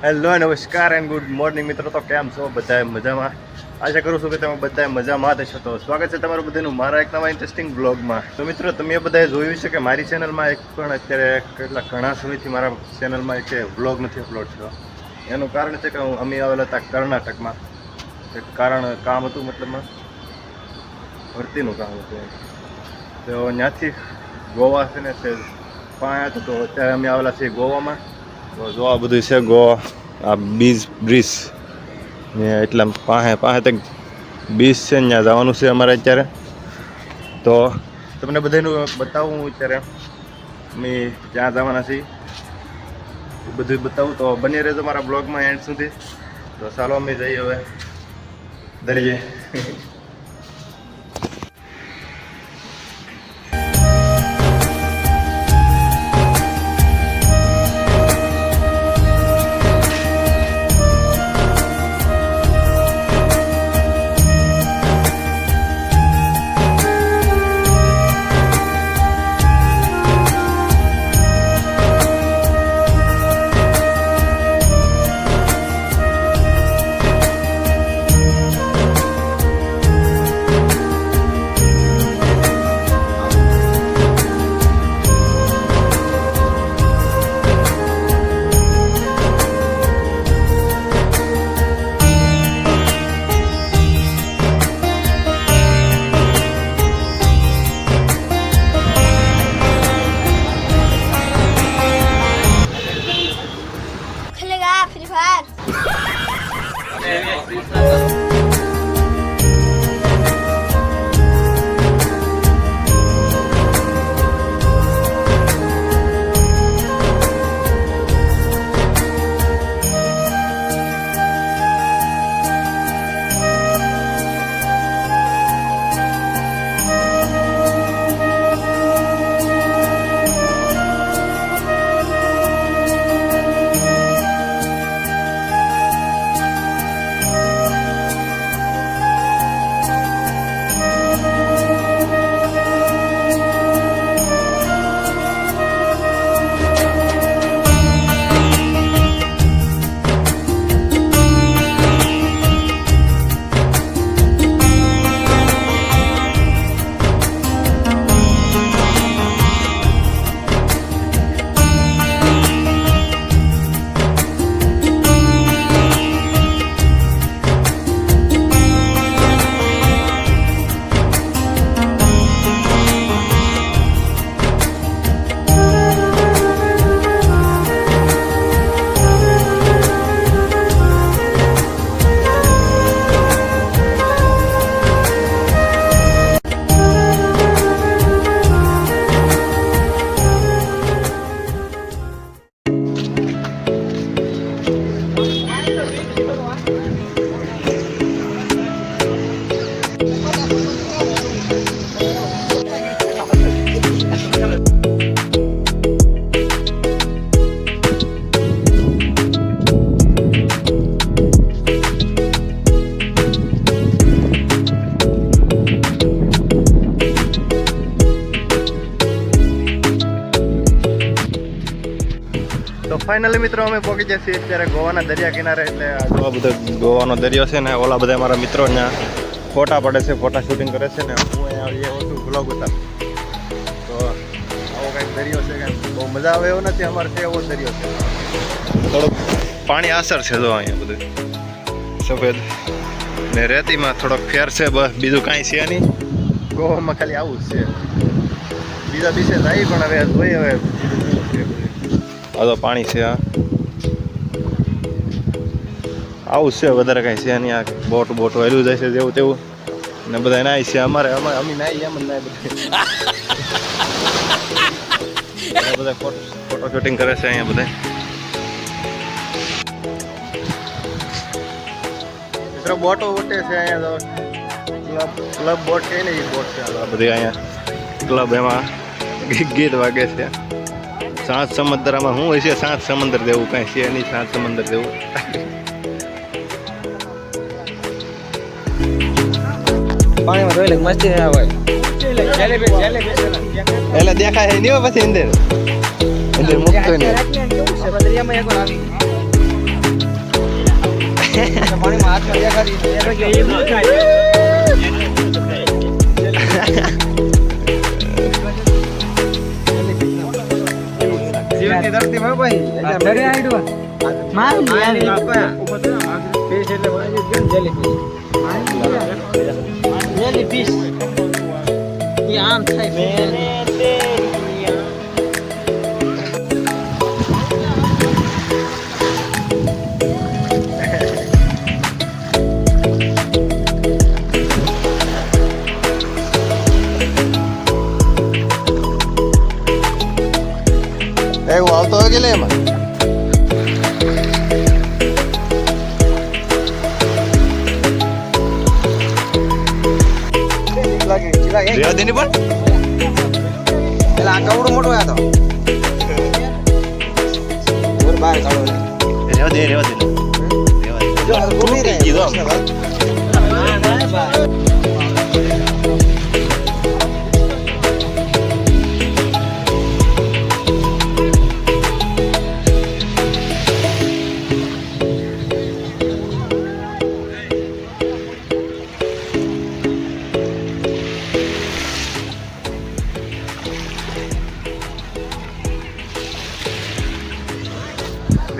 Hello નમસ્કાર and good morning મિત્રો. તો કેમ છો બધા? મજામાં? આશા કરું છું કે તમે બધા મજામાં થશો. તો સ્વાગત છે તમારું બધાનું મારા એક નવા ઇન્ટરેસ્ટિંગ બ્લોગમાં. તો મિત્રો તમે બધાએ જોયું છે કે મારી ચેનલમાં એક પણ અત્યારે ઘણા સમયથી મારા ચેનલમાં એક બ્લોગ નથી અપલોડ થયો. એનું કારણ છે કે અમે આવેલા હતા કર્ણાટકમાં. એક કામ હતું, મતલબમાં ભરતીનું કામ હતું. તો ત્યાંથી ગોવા છે ને તે પાયા હતું. તો અત્યારે અમે આવેલા છીએ ગોવામાં. તો જો આ બધું છે ગોવા, આ બ્રિજ ને એટલા પાસે તક બીચ છે, ત્યાં જવાનું છે અમારે અત્યારે. તો તમને બધાનું બતાવું અત્યારે અમે ત્યાં જવાના છીએ, બધું બતાવું. તો બની રહેજો મારા બ્લોગમાં એન્ડ સુધી. તો ચાલો અમે જઈએ હવે દરિયે. Free Fire. તો ફાઇનલી મિત્રો અમે પહોંચી ગયા છીએ અત્યારે ગોવાના દરિયા કિનારે. એટલે આ બધો ગોવાનો દરિયો છે ને, ઓલા બધા મારા મિત્રો ત્યાં ફોટા પડે છે, ફોટા શૂટિંગ કરે છે ને હું અહીંયા ઓછું બ્લોગ ઉતાર. તો આવો કંઈક દરિયો છે, કંઈક બહુ મજા આવે એવો નથી, અમારે છે એવો દરિયો છે. થોડોક પાણી આસર છે જો અહીંયા બધું સફેદ ને રેતીમાં થોડોક ફેર છે, બસ બીજું કાંઈ છે નહીં. ગોવામાં ખાલી આવું જ છે. બીજા બીજે જાય પણ હવે જોઈએ હવે આ તો પાણી છે. આવું છે, વધારે કાંઈ છે નહીં. આ બોટ વહેલું જાય છે જેવું તેવું ને બધા નાય છે. અમે નાય એમ જ નાય બધા ફોટો શૂટિંગ કરે છે અહીંયા બધા મિત્રો. બોટો ઉઠે છે અહીંયા તો ક્લબ બોટ કઈ ને એ બોટ છે આ બધી અહીંયા ક્લબ. એમાં ગીત વાગે છે. સાત સમુદ્રમાં શું હોય છે? સાત સમુદ્ર જેવું કાંઈ છે નહીં. સાત સમુદ્ર જેવું પાણીમાં ધોઈ લે મસ્તી ના હોય. એટલે દેખાય નહીં પછી અંદર મૂકતો નહીં. પાણીમાં હાથમાં દેખાડી ધરતી ભાઈ ઘરે આડવા મારું જેલી પીસ આમ થાય હું આવતો હોય કે લે એમાં રેવા દે ને પણ એટલે આ કવડું મોટું આ તો બહાર કાઢો રેવા દે કીધું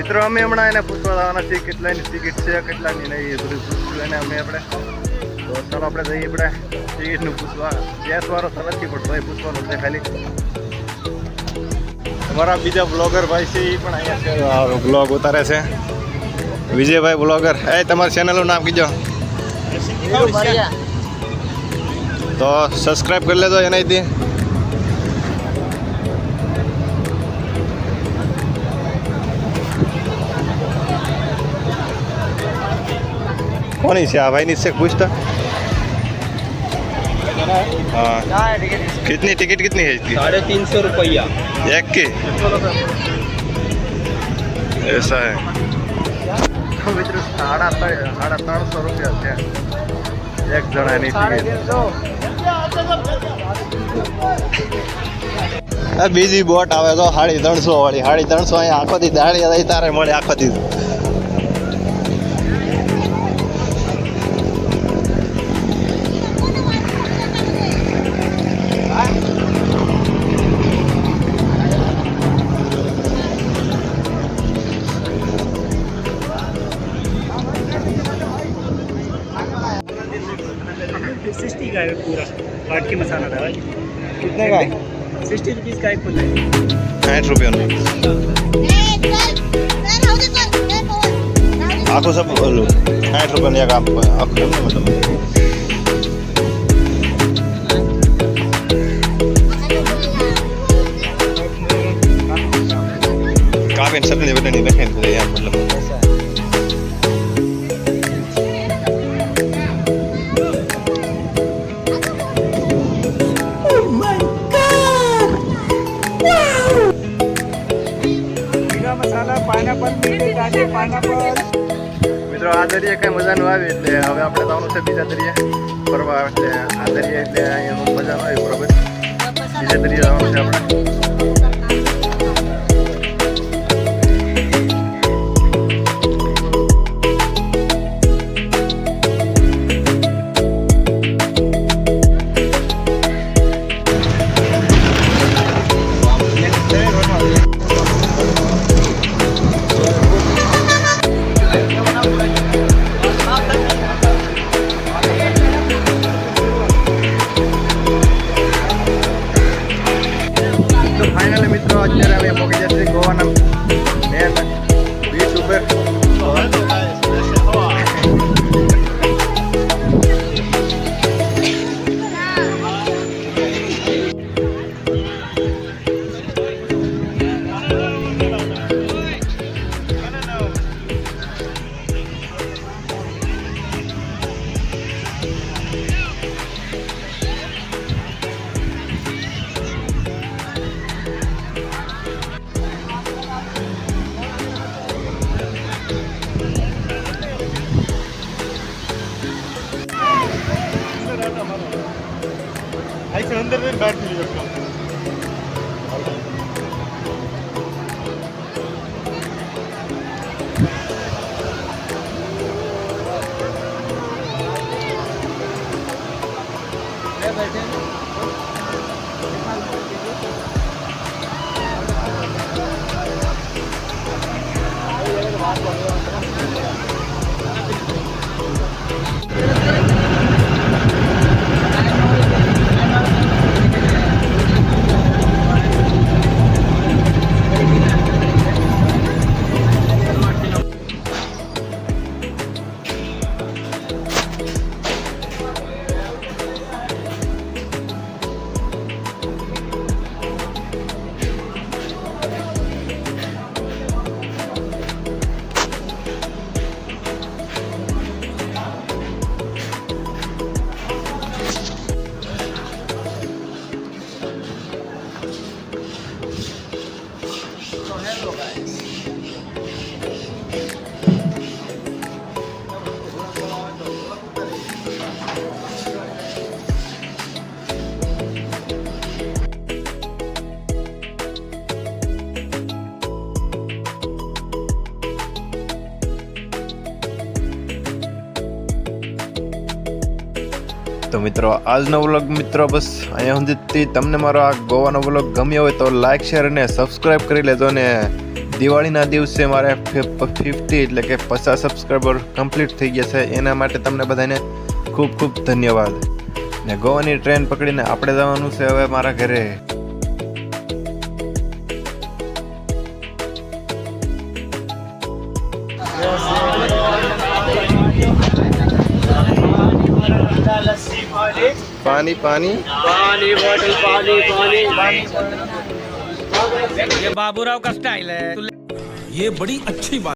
મિત્રો અમે હમણાં એને પૂછવા જવાના છીએ કેટલાની ટિકિટ છે કેટલાની નહીં એ બધું પૂછ્યું એને અમે આપણે તો ચાલો આપણે જઈએ આપણે ટિકિટનું પૂછવા ગેસ વાળો તો નથી પણ ભાઈ પૂછવાનું છે ખાલી અમારા બીજા બ્લોગર ભાઈ છે એ પણ અહીંયા છે બ્લોગ ઉતારે છે વિજયભાઈ બ્લોગર એ તમારી ચેનલનું નામ કીજો તો સબસ્ક્રાઈબ કરી લેજો એનાથી કોની છે આ ભાઈની છે પૂછતા हाँ कितनी टिकट कितनी है इसकी 350 रुपया एक की ऐसा है મિત્રો 350 રૂપિયા છે એક જણાની ટિકિટ બીજી બોટ આવે તો 350 વાળી 350 અહીંયા આખો દી દાડી તારે મળે આખો દી का है पूरा काट के मसाला था भाई कितने का है 60 रुपीज़ का एक फुल है 60 રૂપિયાનું આખું सब ઓલું 60 રૂપિયાનું એક આખું એમ ને મતલબ કાપીને ચટણી બટણી નાખીને એમ મતલબ મિત્રો આ દરિયા કઈ મજાનું આવે એટલે હવે આપણે જવાનું છે બીજા દરિયા ફરવા એટલે આ દરિયા એટલે અહીંયા મજા ન આવી બરોબર બીજા દરિયા જવાનું છે આપણે ફાઇનલી મિત્રો અત્યારે અમે પહોંચી જશે ગોવાના મેન બીચ ઉપર તો મિત્રો આજનો વ્લોગ મિત્રો બસ અહીંયા સુધીથી તમને મારો આ ગોવાનો વ્લોગ ગમ્યો હોય તો લાઈક શેર અને સબસ્ક્રાઈબ કરી લેજો ને દિવાળીના દિવસે મારે 50 એટલે કે 50 સબસ્ક્રાઈબર કમ્પ્લીટ થઈ ગયા છે એના માટે તમને બધાને ખૂબ ખૂબ ધન્યવાદ ને ગોવાની ટ્રેન પકડીને આપણે જવાનું છે હવે મારા ઘરે. पानी पानी પાણી બોટલ પાણી ये बाबूराव का स्टाइल है ये बड़ी अच्छी बात